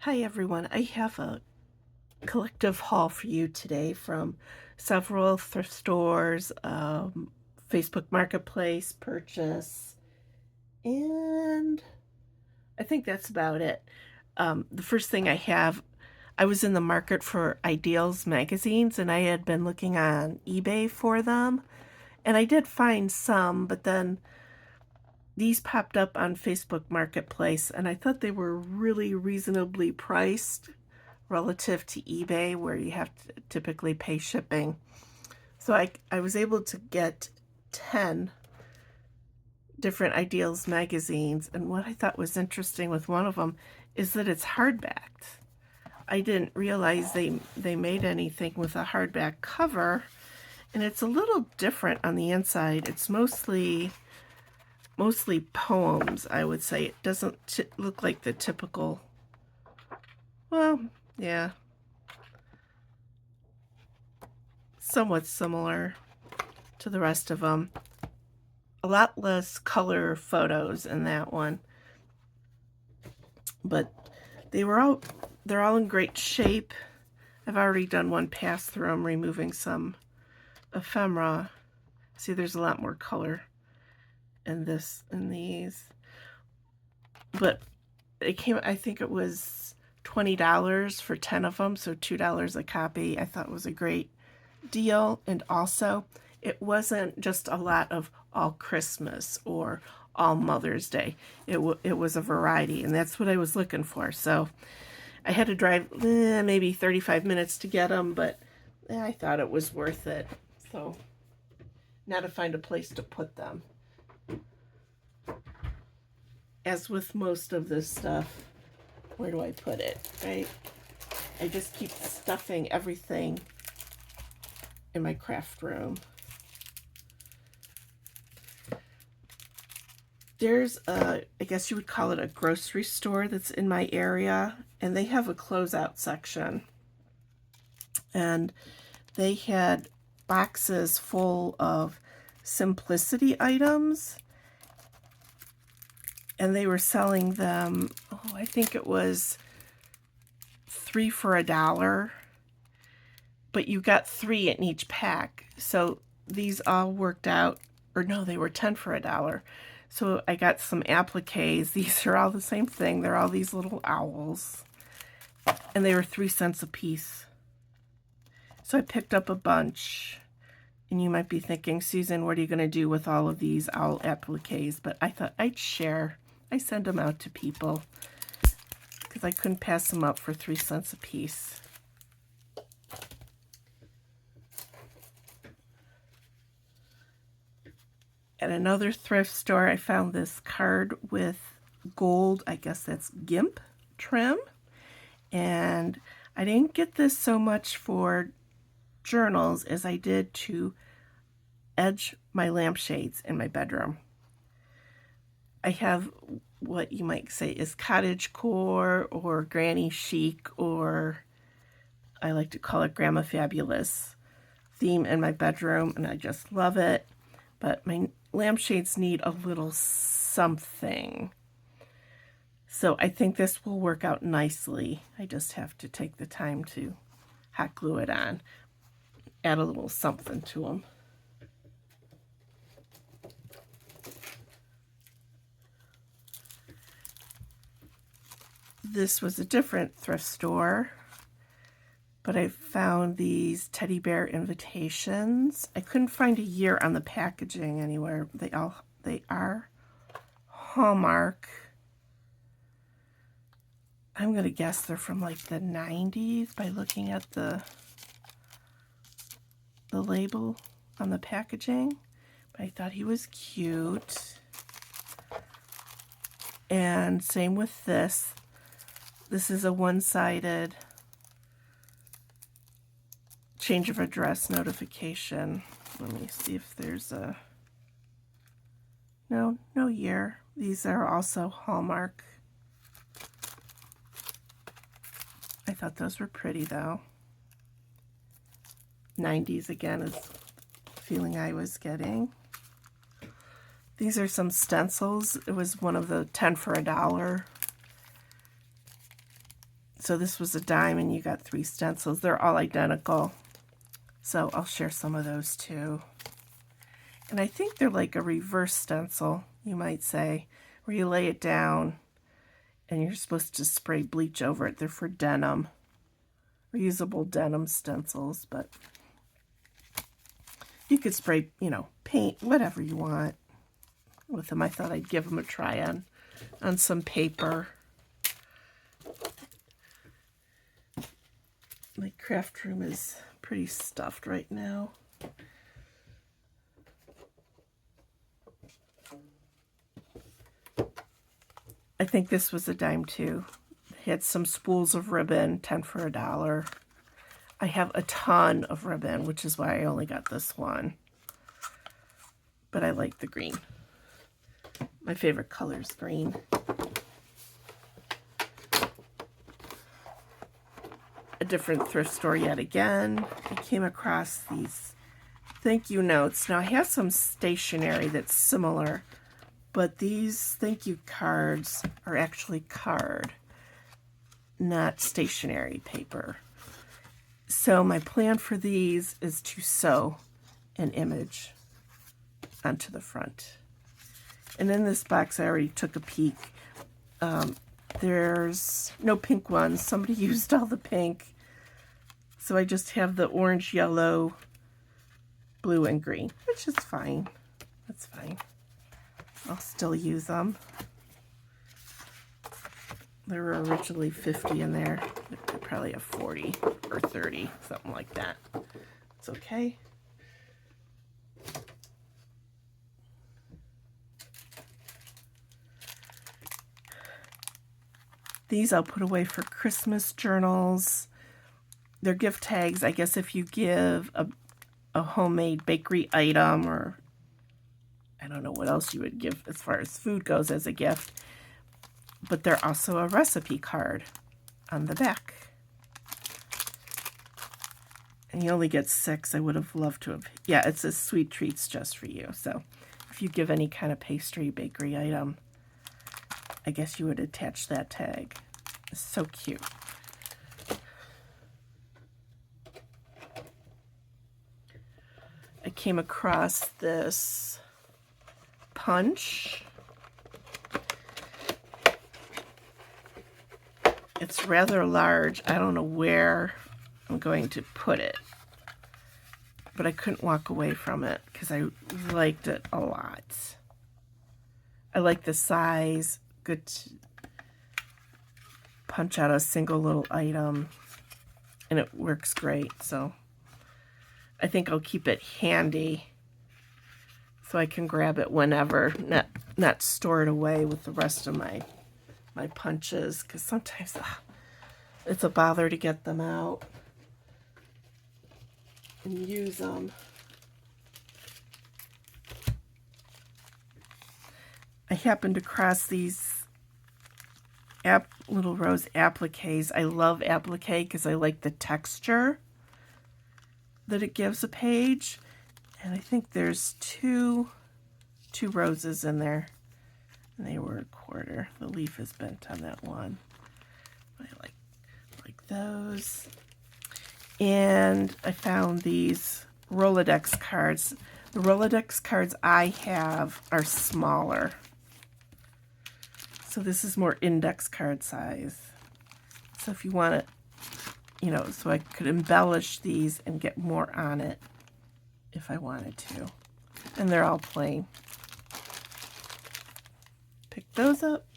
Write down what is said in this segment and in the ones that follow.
Hi everyone, I have a collective haul for you today from several thrift stores, Facebook Marketplace purchase, and I think that's about it. The first thing I was in the market for Ideals magazines and I had been looking on eBay for them, and I did find some, but then these popped up on Facebook Marketplace and I thought they were really reasonably priced relative to eBay, where you have to typically pay shipping. So I was able to get 10 different Ideals magazines, and what I thought was interesting with one of them is that it's hardbacked. I didn't realize they made anything with a hardback cover, and it's a little different on the inside. It's mostly poems, I would say. It doesn't look like the typical, well, yeah, somewhat similar to the rest of them. A lot less color photos in that one, but they're all in great shape. I've already done one pass through them, removing some ephemera. See, there's a lot more color in these, but it came, I think it was $20 for 10 of them, so $2 a copy. I thought it was a great deal. And also, it wasn't just a lot of all Christmas or all Mother's Day. It was a variety, and that's what I was looking for. So I had to drive maybe 35 minutes to get them, but I thought it was worth it. So now to find a place to put them. As with most of this stuff, where do I put it, right? I just keep stuffing everything in my craft room. There's I guess you would call it a grocery store that's in my area, and they have a closeout section. And they had boxes full of simplicity items, and they were selling them, oh, I think it was 3 for $1, but you got 3 in each pack. So these all worked out, or no, they were 10 for $1. So I got some appliques. These are all the same thing. They're all these little owls, and they were 3 cents a piece. So I picked up a bunch. And you might be thinking, Susan, what are you going to do with all of these owl appliques? But I thought I'd share. I send them out to people because I couldn't pass them up for 3 cents a piece. At another thrift store, I found this card with gold, I guess that's gimp trim. And I didn't get this so much for journals as I did to edge my lampshades in my bedroom. I have what you might say is cottagecore or granny chic, or I like to call it grandma fabulous theme in my bedroom, and I just love it. But my lampshades need a little something. So I think this will work out nicely. I just have to take the time to hot glue it on, add a little something to them. This was a different thrift store, but I found these teddy bear invitations. I couldn't find a year on the packaging anywhere. They are Hallmark. I'm going to guess they're from like the 90s by looking at the label on the packaging. But I thought he was cute. And same with this. This is a one-sided change of address notification. Let me see if there's a... No year. These are also Hallmark. I thought those were pretty though. 90s again is the feeling I was getting. These are some stencils. It was one of the 10 for $1 So this was a dime and you got 3 stencils. They're all identical. So I'll share some of those too. And I think they're like a reverse stencil, you might say, where you lay it down and you're supposed to spray bleach over it. They're for denim, reusable denim stencils, but you could spray, you know, paint, whatever you want with them. I thought I'd give them a try on some paper. My craft room is pretty stuffed right now. I think this was a dime too. It had some spools of ribbon, 10 for $1. I have a ton of ribbon, which is why I only got this one. But I like the green. My favorite color is green. A different thrift store yet again. I came across these thank you notes. Now I have some stationery that's similar, but these thank you cards are actually card, not stationery paper. So my plan for these is to sew an image onto the front. And in this box I already took a peek. There's no pink ones. Somebody used all the pink. So I just have the orange, yellow, blue, and green, which is fine. That's fine. I'll still use them. There were originally 50 in there. I probably have 40 or 30, something like that. It's okay. These I'll put away for Christmas journals. They're gift tags. I guess if you give a homemade bakery item, or I don't know what else you would give as far as food goes as a gift, but they're also a recipe card on the back. And you only get 6. I would have loved to have, yeah, it says sweet treats just for you. So if you give any kind of pastry, bakery item, I guess you would attach that tag. It's so cute. I came across this punch. It's rather large. I don't know where I'm going to put it, but I couldn't walk away from it because I liked it a lot. I like the size. Good to punch out a single little item, and it works great. So I think I'll keep it handy so I can grab it whenever, not store it away with the rest of my punches, because sometimes it's a bother to get them out and use them. I happened to cross these little rose appliques. I love applique because I like the texture that it gives a page. And I think there's two roses in there. And they were $1. The leaf is bent on that one. I like those. And I found these Rolodex cards. The Rolodex cards I have are smaller. So this is more index card size. So if you want it, you know, so I could embellish these and get more on it if I wanted to. And they're all plain. Pick those up.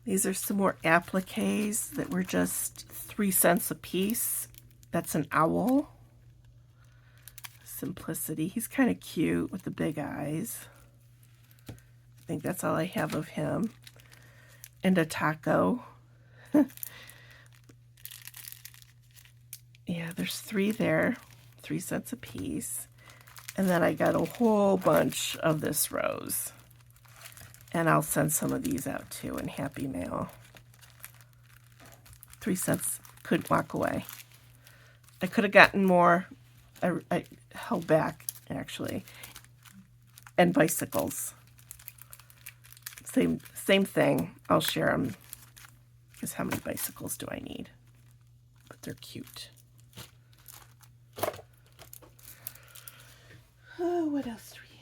These are some more appliques that were just 3 cents a piece. That's an owl. Simplicity. He's kind of cute with the big eyes. I think that's all I have of him. And a taco. Yeah, there's 3 there. 3 cents a piece. And then I got a whole bunch of this rose. And I'll send some of these out too in Happy Mail. 3 cents. Couldn't walk away. I could have gotten more. I held back, actually. and bicycles. Same thing. I'll share them. Because how many bicycles do I need? But they're cute. Oh, what else do we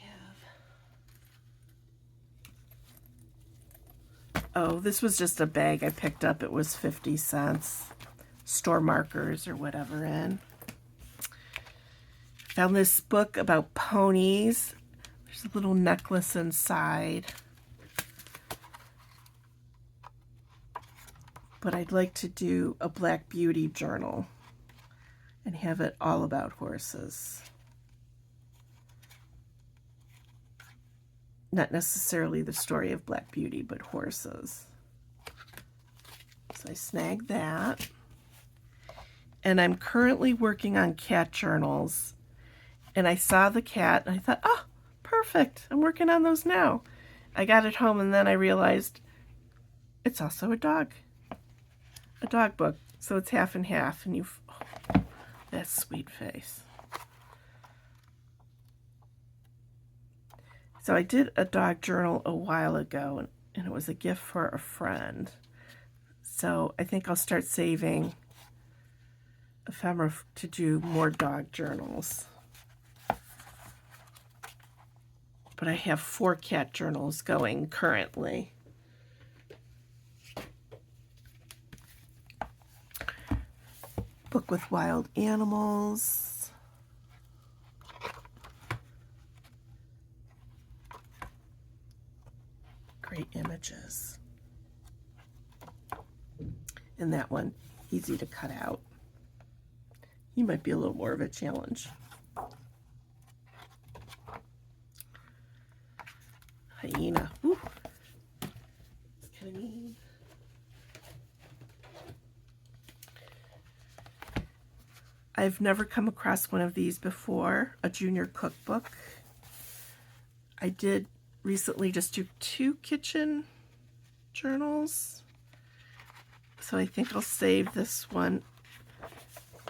have? Oh, this was just a bag I picked up. It was 50 cents. Store markers or whatever in. Found this book about ponies. There's a little necklace inside. But I'd like to do a Black Beauty journal and have it all about horses. Not necessarily the story of Black Beauty, but horses. So I snagged that. And I'm currently working on cat journals. And I saw the cat and I thought, oh, perfect. I'm working on those now. I got it home and then I realized it's also a dog book. So it's half and half. And oh, that sweet face. So I did a dog journal a while ago and it was a gift for a friend. So I think I'll start saving ephemera to do more dog journals. But I have 4 cat journals going currently. Book with wild animals. Great images. And that one, easy to cut out. You might be a little more of a challenge. Hyena. Ooh. It's kind of mean. I've never come across one of these before, a junior cookbook. I did recently just do 2 kitchen journals. So I think I'll save this one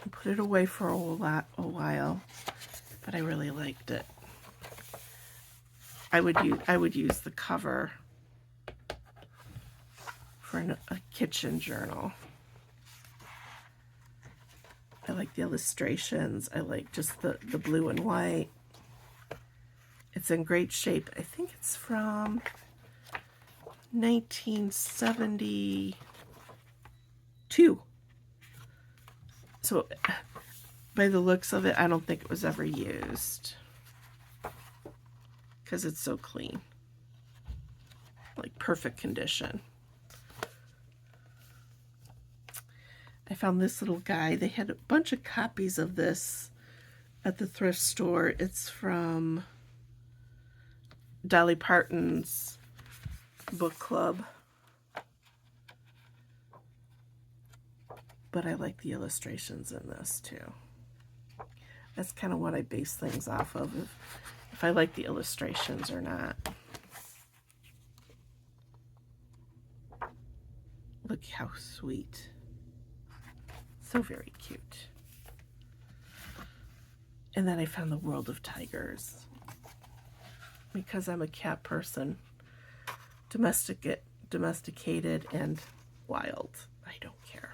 and put it away for a while. But I really liked it. I would use the cover for a kitchen journal. I like the illustrations. I like just the blue and white. It's in great shape. I think it's from 1972. So by the looks of it, I don't think it was ever used. Because it's so clean. Like perfect condition. I found this little guy. They had a bunch of copies of this at the thrift store. It's from Dolly Parton's book club. But I like the illustrations in this too. That's kind of what I base things off of, if I like the illustrations or not. Look how sweet. So very cute. And then I found the World of Tigers. Because I'm a cat person, domesticated and wild. I don't care.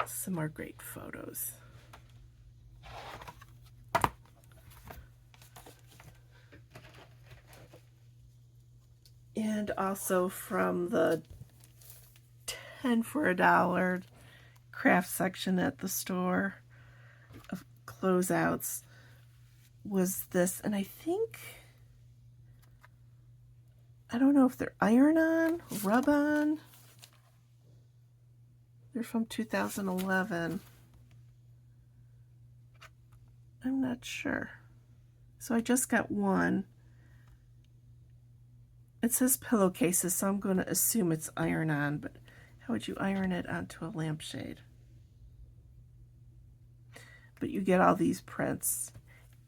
Some more great photos. And also from the 10 for $1 craft section at the store of closeouts was this, and I don't know if they're iron-on, rub-on. They're from 2011. I'm not sure. So I just got one. It says pillowcases, so I'm going to assume it's iron-on, but how would you iron it onto a lampshade? But you get all these prints,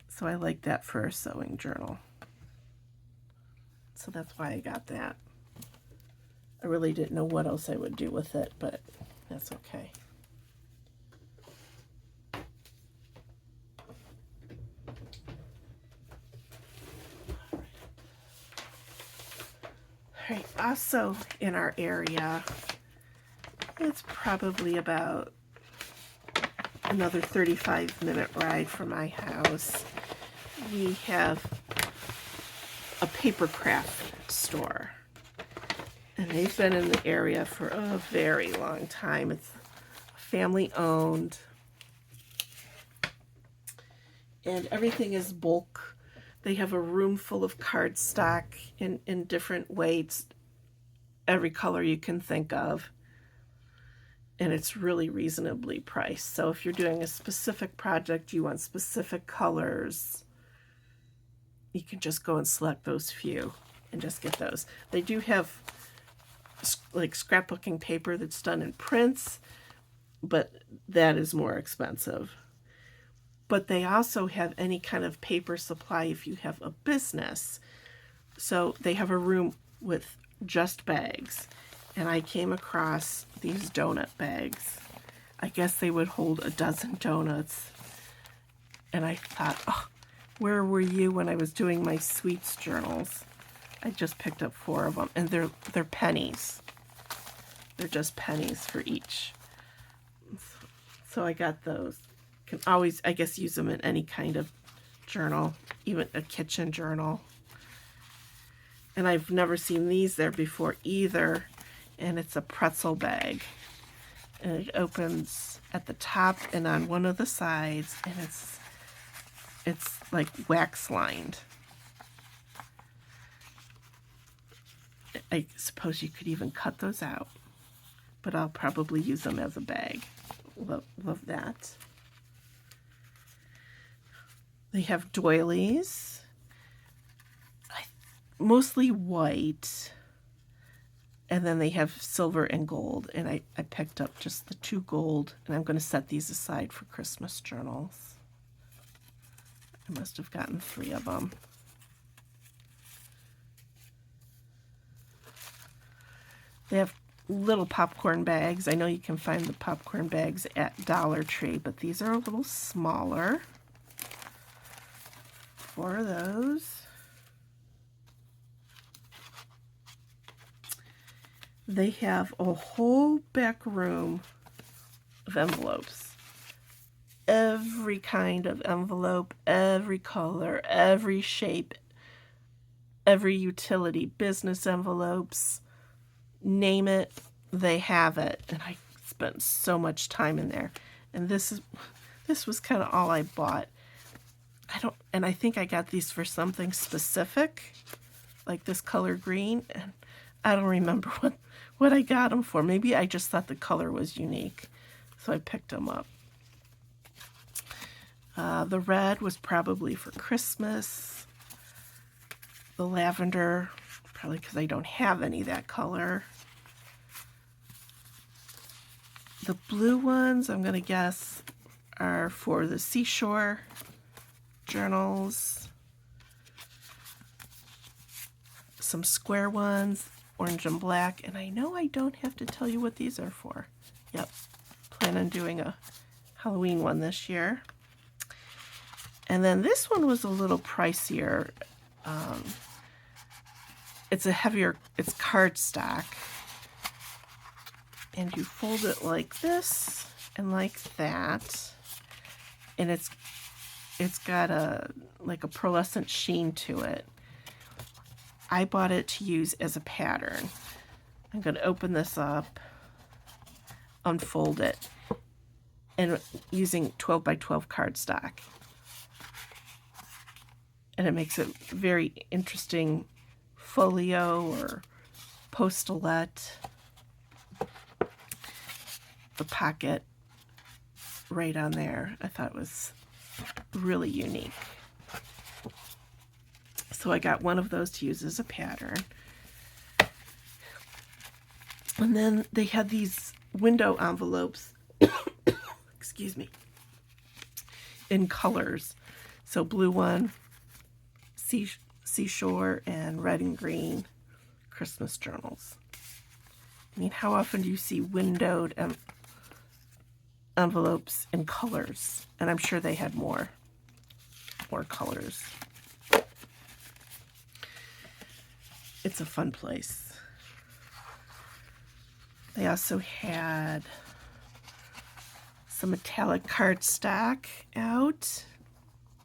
so I like that for a sewing journal. So that's why I got that. I really didn't know what else I would do with it, but that's okay. right, also in our area, it's probably about another 35-minute ride from my house. We have a paper craft store, and they've been in the area for a very long time. It's family owned, and everything is bulk. They have a room full of cardstock in different weights, every color you can think of, and it's really reasonably priced. So if you're doing a specific project, you want specific colors, you can just go and select those few and just get those. They do have like scrapbooking paper that's done in prints, but that is more expensive. But they also have any kind of paper supply if you have a business. So they have a room with just bags. And I came across these donut bags. I guess they would hold a dozen donuts. And I thought, oh, where were you when I was doing my sweets journals? I just picked up 4 of them, and they're pennies. They're just pennies for each. So I got those. Can always, I guess, use them in any kind of journal, even a kitchen journal. And I've never seen these there before either. And it's a pretzel bag. And it opens at the top and on one of the sides, and it's like wax lined. I suppose you could even cut those out, but I'll probably use them as a bag. Love that. They have doilies, mostly white, and then they have silver and gold, and I picked up just the 2 gold, and I'm going to set these aside for Christmas journals. I must have gotten 3 of them. They have little popcorn bags. I know you can find the popcorn bags at Dollar Tree, but these are a little smaller. 4 of those. They have a whole back room of envelopes. Every kind of envelope, every color, every shape, every utility, business envelopes, name it, they have it. And I spent so much time in there. And this was kind of all I bought. I think I got these for something specific, like this color green, and I don't remember what I got them for. Maybe I just thought the color was unique, so I picked them up. The red was probably for Christmas. The lavender, probably because I don't have any that color. The blue ones, I'm going to guess, are for the seashore journals. Some square ones, orange and black, and I know I don't have to tell you what these are for. Yep, plan on doing a Halloween one this year. And then this one was a little pricier. It's it's cardstock, and you fold it like this and like that, and it's got like a pearlescent sheen to it. I bought it to use as a pattern. I'm going to open this up, unfold it, and using 12 by 12 cardstock. And it makes it very interesting folio or postulette. The pocket right on there, I thought was really unique. So I got one of those to use as a pattern. And then they had these window envelopes, excuse me, in colors. So blue one, seashore, and red and green Christmas journals. I mean, how often do you see windowed envelopes in colors? And I'm sure they had more colors. It's a fun place. They also had some metallic cardstock out.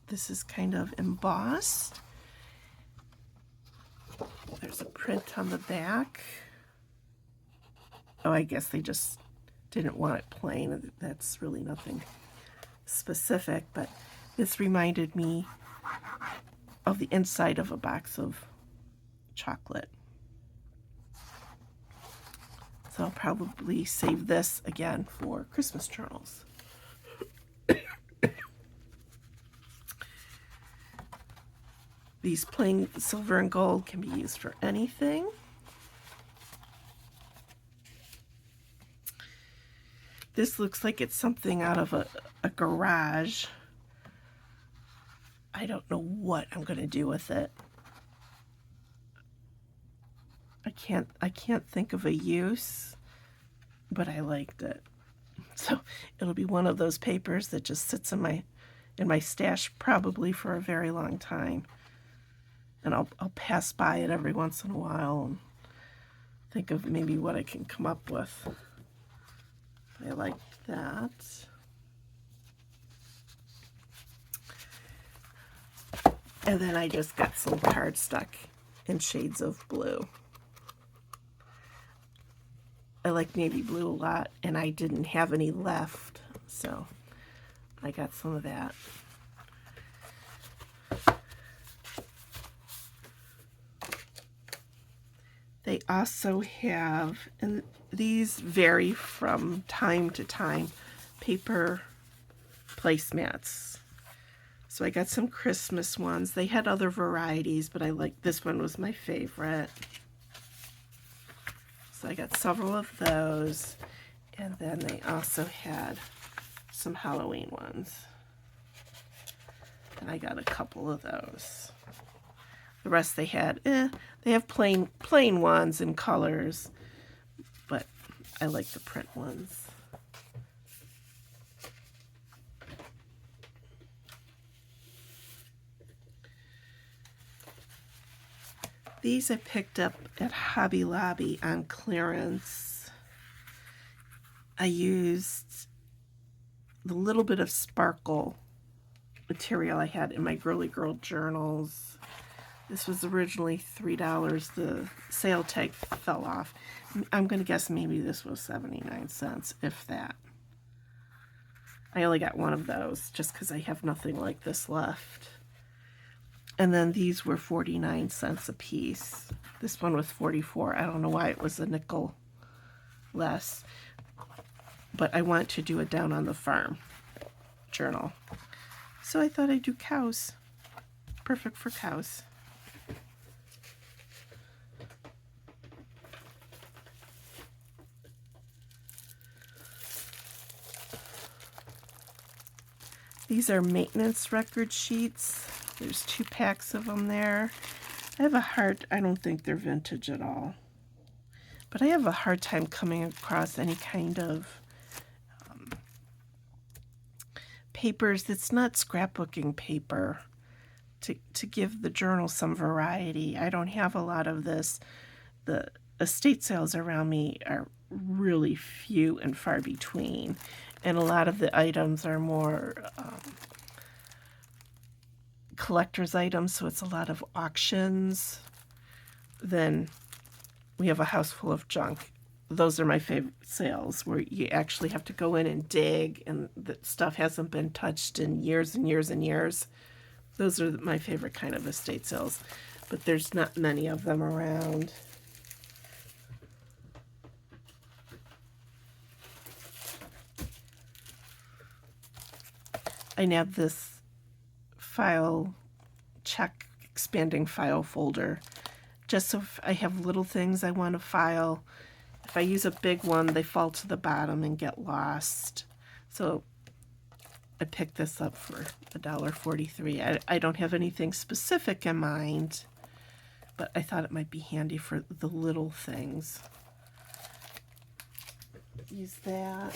This is kind of embossed. There's a print on the back. Oh, I guess they just didn't want it plain. That's really nothing specific, but this reminded me of the inside of a box of chocolate. So I'll probably save this again for Christmas journals. These plain silver and gold can be used for anything. This looks like it's something out of a garage. I don't know what I'm going to do with it. I can't think of a use, but I liked it. So it'll be one of those papers that just sits in my stash probably for a very long time. And I'll pass by it every once in a while and think of maybe what I can come up with. I like that. And then I just got some cardstock in shades of blue. I like navy blue a lot, and I didn't have any left, so I got some of that. They also have, and these vary from time to time, paper placemats. So I got some Christmas ones. They had other varieties, but this one was my favorite. So I got several of those. And then they also had some Halloween ones. And I got a couple of those. The rest they had, they have plain ones in colors, but I like the print ones. These I picked up at Hobby Lobby on clearance. I used the little bit of sparkle material I had in my Girly Girl journals. This was originally $3. The sale tag fell off. I'm going to guess maybe this was 79 cents, if that. I only got one of those just because I have nothing like this left. And then these were 49 cents a piece. This one was 44. I don't know why it was a nickel less. But I want to do a Down on the Farm journal. So I thought I'd do cows. Perfect for cows. These are maintenance record sheets. There's 2 packs of them there. I don't think they're vintage at all. But I have a hard time coming across any kind of papers that's not scrapbooking paper to give the journal some variety. I don't have a lot of this. The estate sales around me are really few and far between. And a lot of the items are more collector's items, so it's a lot of auctions. Then we have a house full of junk. Those are my favorite sales, where you actually have to go in and dig, and the stuff hasn't been touched in years and years and years. Those are my favorite kind of estate sales, but there's not many of them around. I nabbed this file check expanding file folder just so if I have little things I want to file. If I use a big one, they fall to the bottom and get lost. So I picked this up for $1.43. I don't have anything specific in mind, but I thought it might be handy for the little things. Use that.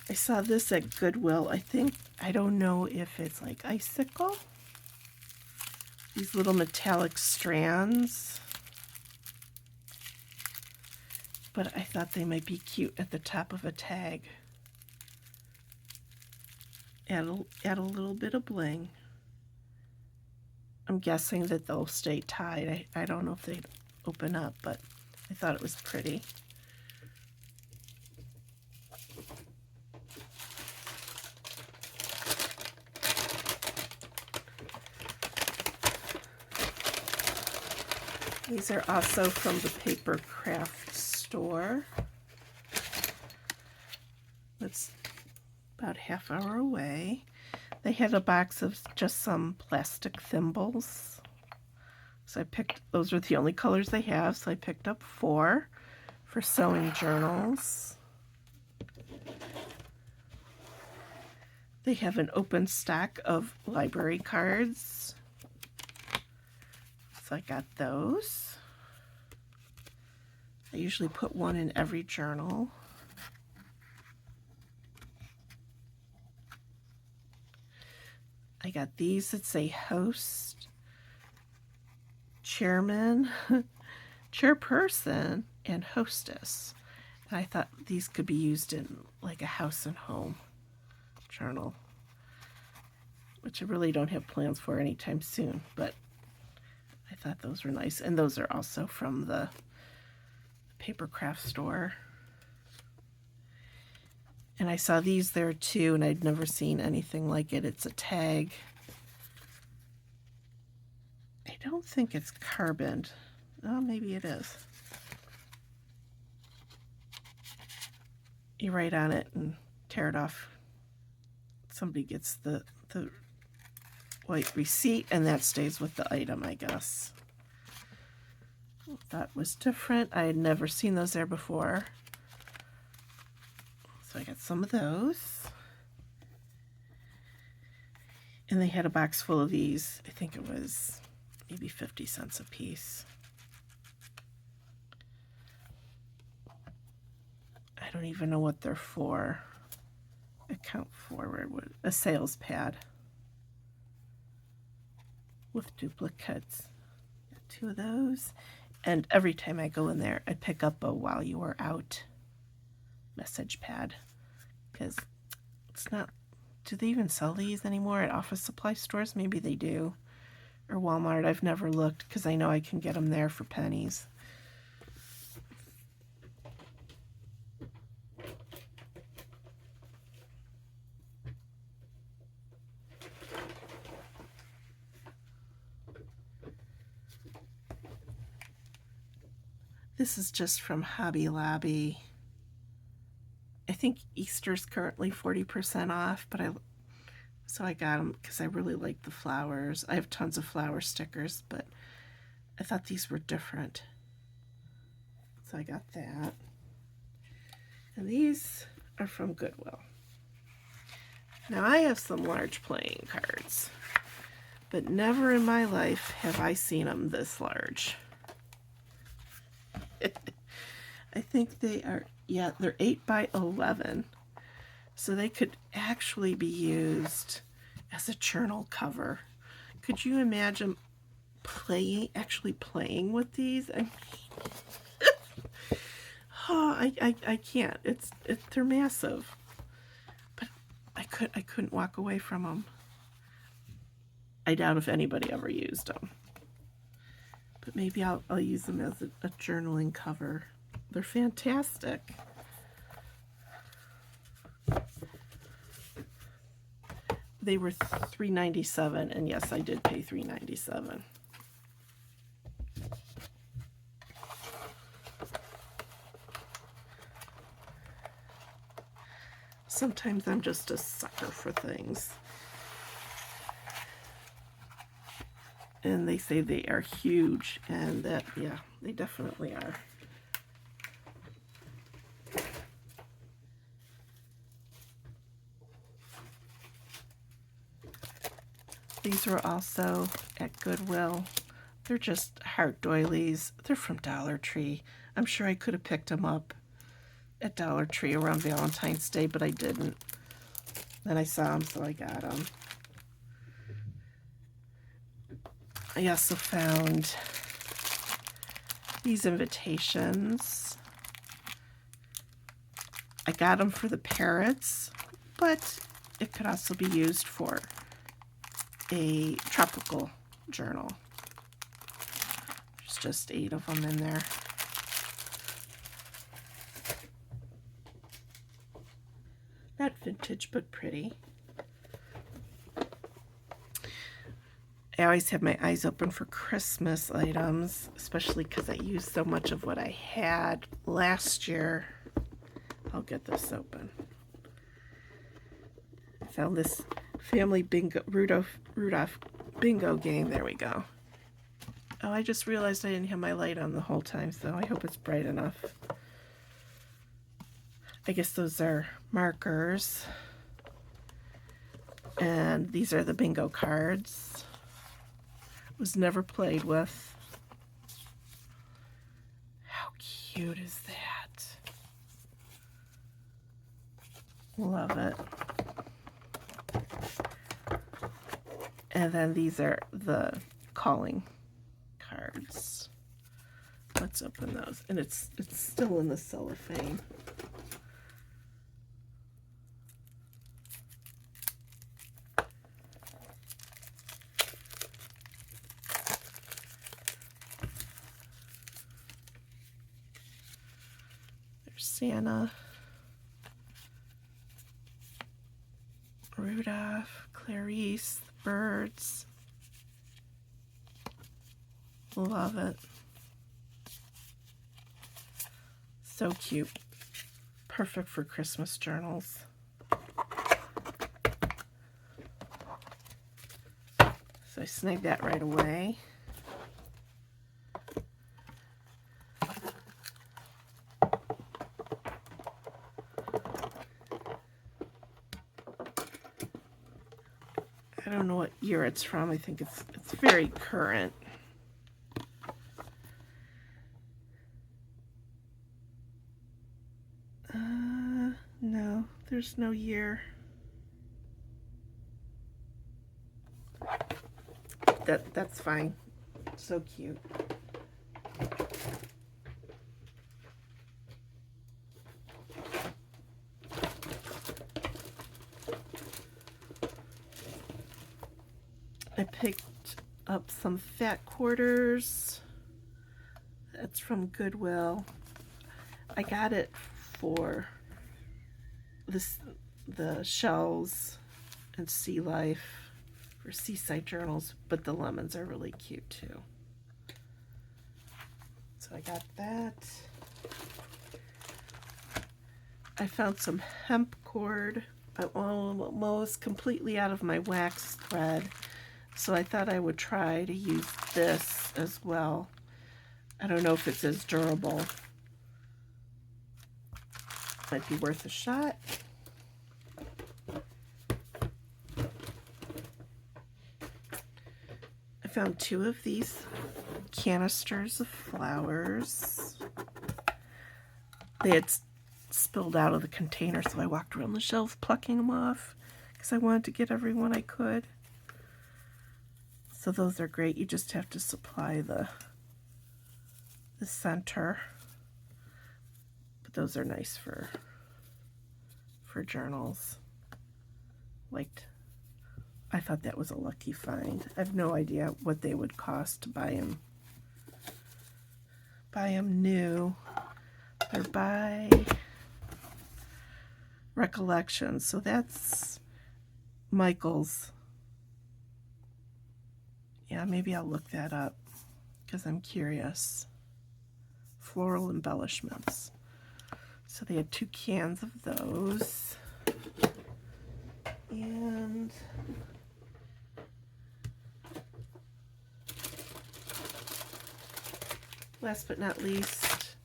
I saw this at Goodwill. I don't know if it's like icicle. these little metallic strands. But I thought they might be cute at the top of a tag. Add a little bit of bling. I'm guessing that they'll stay tied. I don't know if they open up, but I thought it was pretty. These are also from the Paper Craft store. That's about half hour away. They had a box of just some plastic thimbles. So I picked, those were the only colors they have, so I picked up 4 for sewing journals. They have an open stack of library cards. So I got those. I usually put 1 in every journal. I got these that say host, chairman, chairperson, and hostess. And I thought these could be used in like a house and home journal, which I really don't have plans for anytime soon, but I thought those were nice. And those are also from the Paper Craft store. And I saw these there too, and I'd never seen anything like it. It's a tag. I don't think it's carboned. Oh, maybe it is. You write on it and tear it off. Somebody gets the white receipt, and that stays with the item, I guess. That was different. I had never seen those there before. So I got some of those. And they had a box full of these. I think it was maybe 50 cents a piece. I don't even know what they're for. Account forward with a sales pad with duplicates. Got 2 of those. And every time I go in there, I pick up a while you are out message pad, because it's not, do they even sell these anymore at office supply stores? Maybe they do, or Walmart. I've never looked because I know I can get them there for pennies. This is just from Hobby Lobby. I think Easter's currently 40% off, but so I got them because I really like the flowers. I have tons of flower stickers, but I thought these were different. So I got that. And these are from Goodwill. Now I have some large playing cards, but never in my life have I seen them this large. I think they are, yeah, they're 8 by 11. So they could actually be used as a journal cover. Could you imagine actually playing with these? I can't. They're massive. But I couldn't walk away from them. I doubt if anybody ever used them. But maybe I'll use them as a journaling cover. They're fantastic. They were $3.97, and yes, I did pay $3.97. Sometimes I'm just a sucker for things. And they say they are huge, and that, yeah, they definitely are. These were also at Goodwill. They're just heart doilies. They're from Dollar Tree. I'm sure I could have picked them up at Dollar Tree around Valentine's Day, but I didn't. Then I saw them, so I got them. I also found these invitations. I got them for the parrots, but it could also be used for a tropical journal. There's just 8 of them in there. Not vintage, but pretty. I always have my eyes open for Christmas items, especially because I used so much of what I had last year. I'll get this open. I found this family bingo, Rudolph bingo game. There we go. Oh, I just realized I didn't have my light on the whole time, so I hope it's bright enough. I guess those are markers. And these are the bingo cards. Was never played with. How cute is that? Love it. And then these are the calling cards. Let's open those. And it's still in the cellophane. There's Santa, Rudolph, Clarice, the birds. Love it. So cute. Perfect for Christmas journals. So I snagged that right away. I don't know what year it's from. I think it's very current. No, there's no year. That's fine. So cute. I picked up some fat quarters. That's from Goodwill. I got it for the shells and Sea Life for Seaside Journals, but the lemons are really cute too. So I got that. I found some hemp cord. I'm almost completely out of my wax thread, so I thought I would try to use this as well. I don't know if it's as durable. Might be worth a shot. I found 2 of these canisters of flowers. They had spilled out of the container, so I walked around the shelf plucking them off because I wanted to get every one I could. So those are great. You just have to supply the center. But those are nice for journals. I thought that was a lucky find. I have no idea what they would cost to buy them new. They're by Recollection. So that's Michael's. Yeah, maybe I'll look that up because I'm curious. Floral embellishments. So they had 2 cans of those. And last but not least,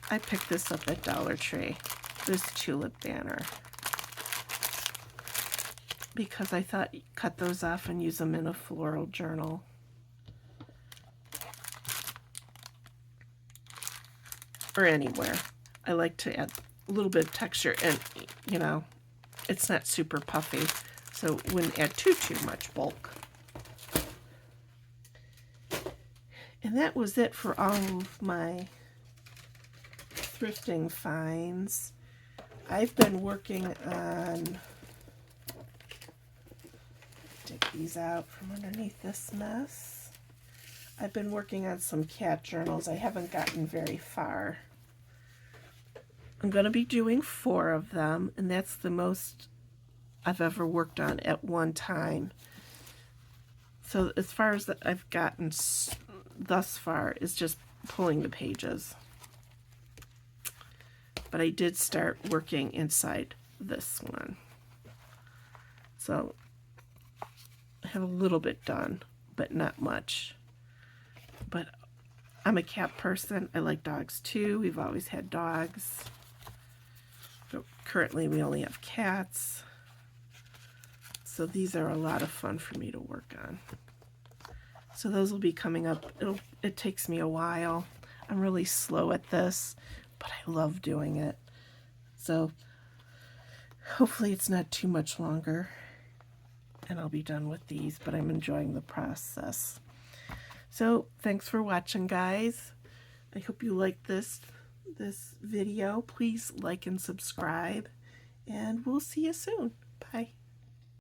I picked this up at Dollar Tree, this tulip banner, because I thought cut those off and use them in a floral journal. Or anywhere. I like to add a little bit of texture, and you know, it's not super puffy, so wouldn't add too much bulk. And that was it for all of my thrifting finds. I've been working on, take these out from underneath this mess. I've been working on some cat journals. I haven't gotten very far. I'm going to be doing 4 of them, and that's the most I've ever worked on at one time. So as far as I've gotten thus far is just pulling the pages. But I did start working inside this one. So I have a little bit done, but not much. But I'm a cat person. I like dogs too. We've always had dogs. But currently we only have cats. So these are a lot of fun for me to work on. So those will be coming up. It takes me a while. I'm really slow at this, but I love doing it. So hopefully it's not too much longer and I'll be done with these, but I'm enjoying the process. So thanks for watching, guys. I hope you liked this video. Please like and subscribe, and we'll see you soon. Bye.